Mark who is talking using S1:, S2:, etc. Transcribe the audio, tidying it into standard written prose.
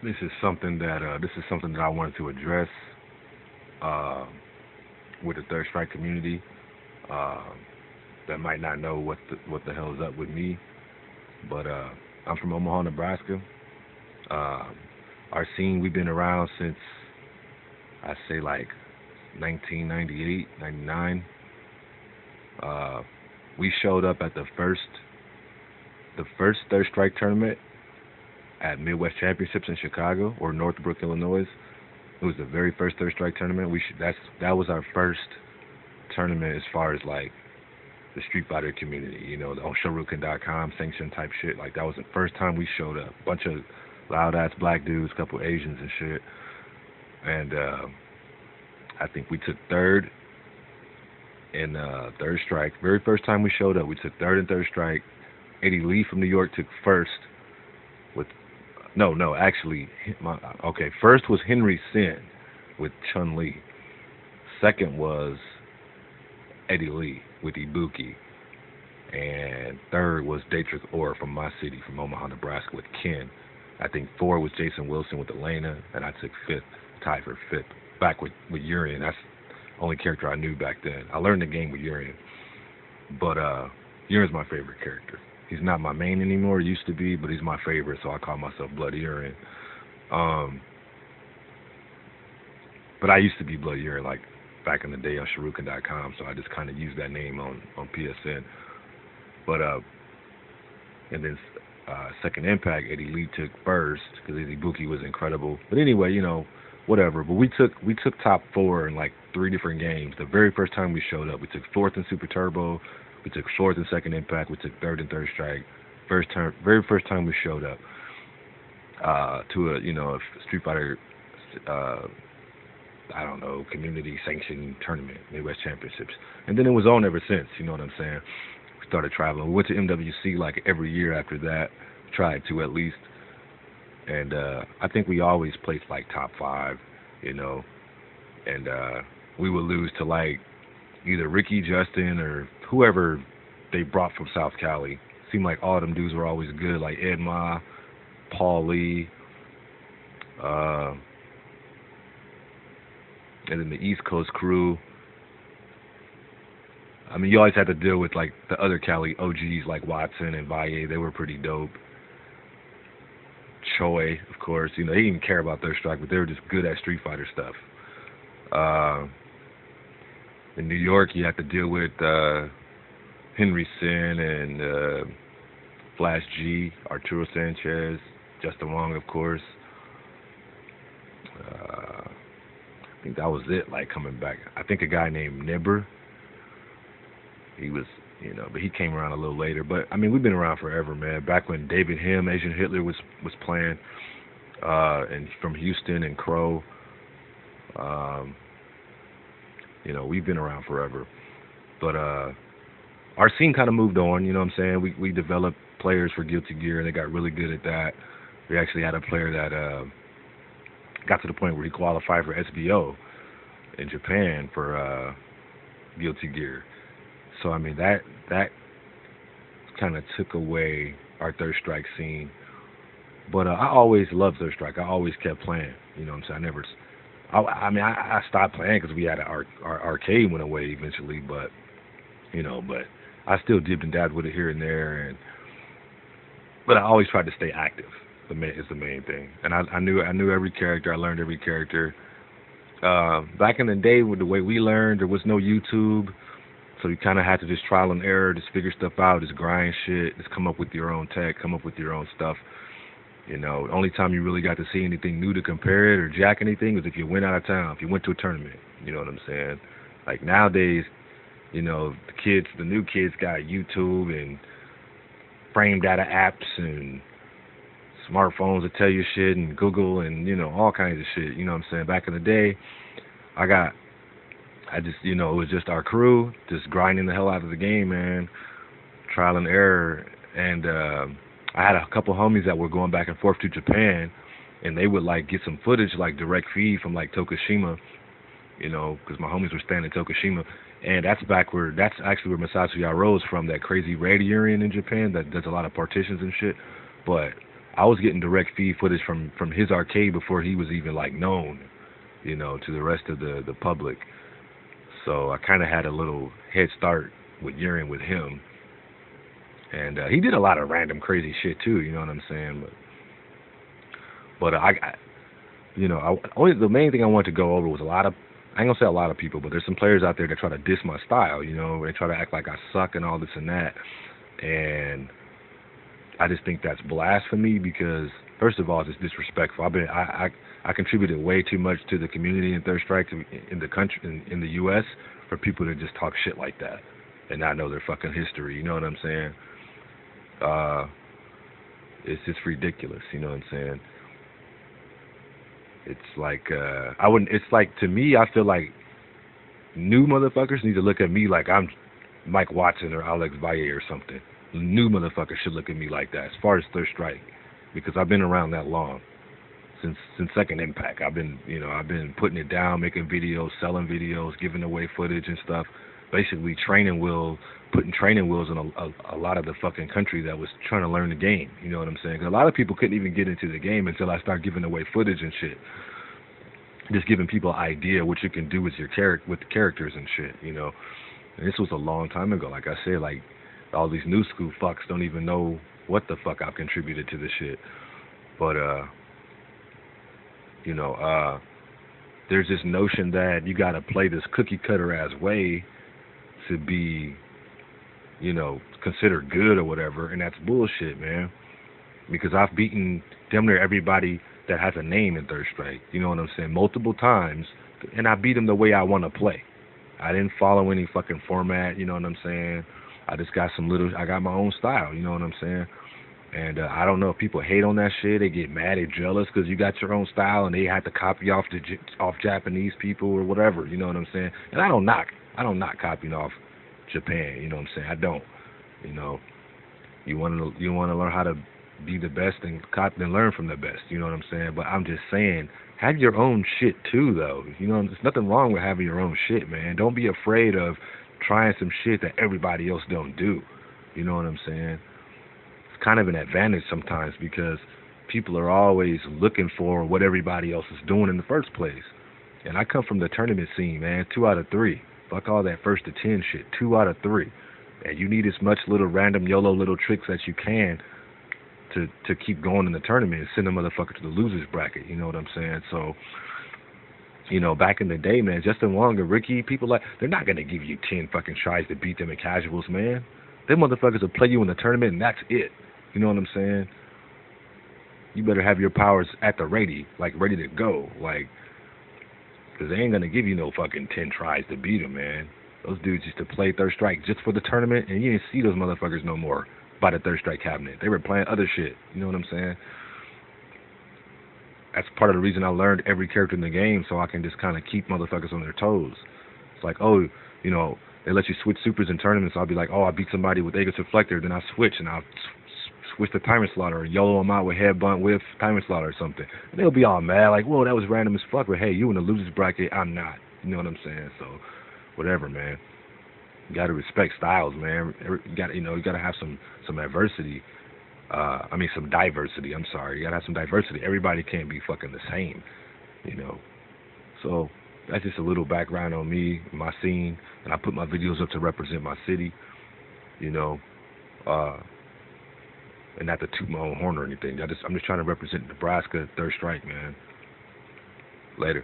S1: This is something that I wanted to address uh, with the Third Strike community uh, that might not know what the hell is up with me. But I'm from Omaha, Nebraska. Uh, our scene, we've been around since I say like 1998, 99. Uh, we showed up at the first Third Strike tournament at Midwest Championships in Chicago or Northbrook, Illinois. It was the very first Third Strike tournament. That was our first tournament as far as like the Street Fighter community, on Shoryuken.com sanction type shit. Like that was the first time we showed up. Bunch of loud ass black dudes, couple Asians and shit. And I think we took third in Third Strike. Very first time we showed up, we took third in Third Strike. Eddie Lee from New York took first with no, actually, okay. First was Henry Sin with Chun Li. Second was Eddie Lee with Ibuki, and third was Datrick Orr from my city, from Omaha, Nebraska, with Ken. I think four was Jason Wilson with Elena, and I took fifth, tied for fifth, back with Urian. That's the only character I knew back then. I learned the game with Urian, but Urian's my favorite character. He's not my main anymore. He used to be, but he's my favorite, so I call myself Blood Urian. Um, but I used to be Blood Urian, like back in the day on Shoryuken.com, so I just kind of used that name on PSN. But and then Second Impact, Eddie Lee took first because Ibuki was incredible. But anyway, whatever. But we took top four in like three different games. The very first time we showed up, we took fourth in Super Turbo. We took fourth in Second Impact. We took third in Third Strike. Very first time we showed up to a Street Fighter, uh, I don't know, community sanctioned tournament, Midwest Championships, and then it was on ever since. You know what I'm saying? We started traveling. We went to MWC like every year after that. Tried to at least, and I think we always placed like top five, you know, and we would lose to like either Ricky, Justin, or whoever they brought from South Cali. Seemed like all them dudes were always good, like Ed Ma, Paul Lee, uh, and then the East Coast crew. I mean, you always had to deal with like the other Cali OGs like Watson and Valle. They were pretty dope. Choi, of course, they didn't care about their strike, but they were just good at Street Fighter stuff. Uh, in New York, you had to deal with Henry Sin and Flash G, Arturo Sanchez, Justin Wong, of course. I think that was it. Like coming back, I think a guy named Nibber. He was, but he came around a little later. But I mean, we've been around forever, man. Back when David Him, Asian Hitler, was playing, and from Houston and Crow. Um, we've been around forever. But our scene kind of moved on. You know what I'm saying? We developed players for Guilty Gear, and they got really good at that. We actually had a player that got to the point where he qualified for SBO in Japan for Guilty Gear. So I mean that kind of took away our Third Strike scene. But I always loved Third Strike. I always kept playing. You know what I'm saying? I stopped playing because we had our arcade went away eventually. But but I still dipped and dabbed with it here and there. But I always tried to stay active. Is the main thing. And I knew every character. I learned every character. Back in the day, with the way we learned, there was no YouTube. So you kind of had to just trial and error, just figure stuff out, just grind shit, just come up with your own tech, come up with your own stuff. The only time you really got to see anything new to compare it or jack anything was if you went out of town, if you went to a tournament. You know what I'm saying? Like nowadays, the new kids got YouTube and frame data apps and smartphones that tell you shit and Google and, all kinds of shit. You know what I'm saying? Back in the day, it was just our crew, just grinding the hell out of the game, man. Trial and error. And I had a couple homies that were going back and forth to Japan, and they would, like, get some footage, like, direct feed from, like, Tokushima, because my homies were staying in Tokushima. And that's actually where Masasu Yaro's from, that crazy Radiurian in Japan that does a lot of partitions and shit. But I was getting direct feed footage from his arcade before he was even like known, to the rest of the public. So I kind of had a little head start with Urine with him, and he did a lot of random crazy shit too. You know what I'm saying? But only the main thing I wanted to go over was a lot of. I ain't gonna say a lot of people, but there's some players out there that try to diss my style. They try to act like I suck and all this and that, and I just think that's blasphemy because first of all, it's disrespectful. I contributed way too much to the community in Third Strike in the country in the U.S. for people to just talk shit like that and not know their fucking history. You know what I'm saying? It's just ridiculous. You know what I'm saying? It's like I wouldn't. It's like to me, I feel like new motherfuckers need to look at me like I'm Mike Watson or Alex Valle or something. New motherfuckers should look at me like that as far as Third Strike, because I've been around that long, since Second Impact. I've been putting it down, making videos, selling videos, giving away footage and stuff. Basically, putting training wheels in a lot of the fucking country that was trying to learn the game. You know what I'm saying? 'Cause a lot of people couldn't even get into the game until I started giving away footage and shit. Just giving people an idea what you can do with with the characters and shit. And this was a long time ago. Like I said, like all these new school fucks don't even know what the fuck I've contributed to this shit. But there's this notion that you gotta play this cookie cutter ass way to be, considered good or whatever, and that's bullshit, man. Because I've beaten damn near everybody that has a name in Third Strike. You know what I'm saying? Multiple times, and I beat them the way I want to play. I didn't follow any fucking format. You know what I'm saying? I just got I got my own style. You know what I'm saying? And I don't know if people hate on that shit. They get mad and jealous because you got your own style and they have to copy off Japanese people or whatever. You know what I'm saying? And I don't knock copying off Japan. You know what I'm saying? I don't. You want to learn how to be the best and learn from the best. You know what I'm saying? But I'm just saying, have your own shit too, though. There's nothing wrong with having your own shit, man. Don't be afraid of trying some shit that everybody else don't do. You know what I'm saying? It's kind of an advantage sometimes because people are always looking for what everybody else is doing in the first place. And I come from the tournament scene, man. 2 out of 3. Fuck all that 1st to 10 shit. 2 out of 3. And you need as much little random YOLO little tricks as you can to keep going in the tournament and send a motherfucker to the losers bracket. You know what I'm saying? So, back in the day, man, Justin Wong and Ricky, people they're not going to give you 10 fucking tries to beat them in casuals, man. Them motherfuckers will play you in the tournament and that's it. You know what I'm saying? You better have your powers at the ready to go. Because they ain't going to give you no fucking 10 tries to beat them, man. Those dudes used to play Third Strike just for the tournament, and you didn't see those motherfuckers no more by the Third Strike cabinet. They were playing other shit. You know what I'm saying? That's part of the reason I learned every character in the game, so I can just kind of keep motherfuckers on their toes. It's like, they let you switch supers in tournaments. I'll be like, I beat somebody with Aegis Reflector, then I switch, and I'll switch the Timer Slaughter or YOLO them out with Headbutt with Timer Slaughter or something. And they'll be all mad, like, whoa, that was random as fuck, but hey, you in the losers bracket, I'm not. You know what I'm saying? So, whatever, man. You gotta respect styles, man. You gotta have some adversity. Some diversity. I'm sorry. You gotta have some diversity. Everybody can't be fucking the same, So that's just a little background on me, my scene, and I put my videos up to represent my city, and not to toot my own horn or anything. I'm just trying to represent Nebraska, Third Strike, man. Later.